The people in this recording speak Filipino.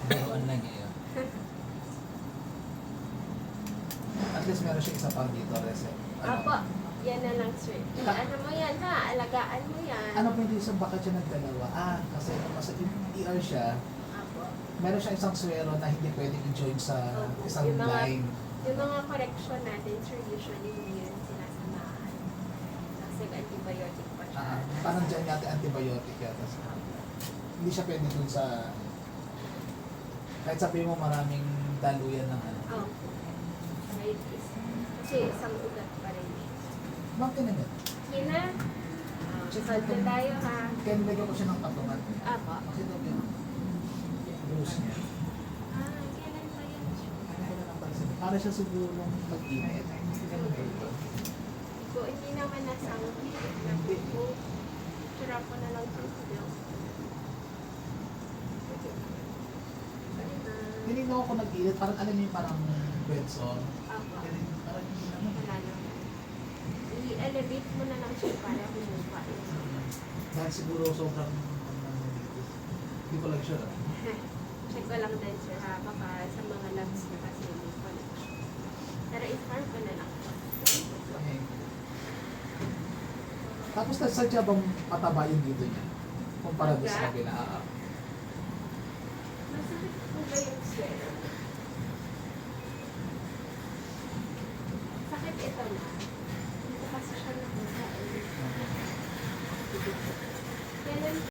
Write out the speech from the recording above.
Biruan lang eh. At least meron siya isa pang dito, reset. Apo, yan na lang sir. Ano mo yan ha? Alagaan mo yan. Ano po yung isang bakit siya nagdalawa? Kasi nasa ER siya, Apo. meron siya isang swero na hindi pwedeng i-join sa Opo. isang Yung mga- line. Yung mga correction natin sir, usually hindi yun sinasamahan. Kasi antibiotic pa siya. Parang dyan yata antibiotic yata. Hindi siya pwede dun sa... Kahit sabihin mo maraming daluyan ng ano. Opo. Right. Kasi isang ugat pa rin. Ma'am, tinanong. Yun na. Solve na tayo ha. Kaya nilagyan ko siya ng patungan. Apo. Kasi daw yun. Bruise niya. Kailan pa yan sir? Para siya siguro mag-init. Ganun ba ito? So, hindi naman nasa ang po. Sira ko na lang sa video. Tinignan ko kung nag-init. Parang alam niyo yung parang bedsore. Apo. Parang hindi naman. Wala naman. I-elevate mo na lang siya para humupa. Dahil siguro sobrang hindi ko lang sure. Check ko lang din sir ha. Baka sa mga labs na kasi may connection. Pero i-farm ko na lang. Okay. Tapos nasadya bang pataba yung dito niya? Kumpara doon sa kabila. Masakit po ba yung swero? Sakit ito na. Hindi kasi siya nakuha. Kailan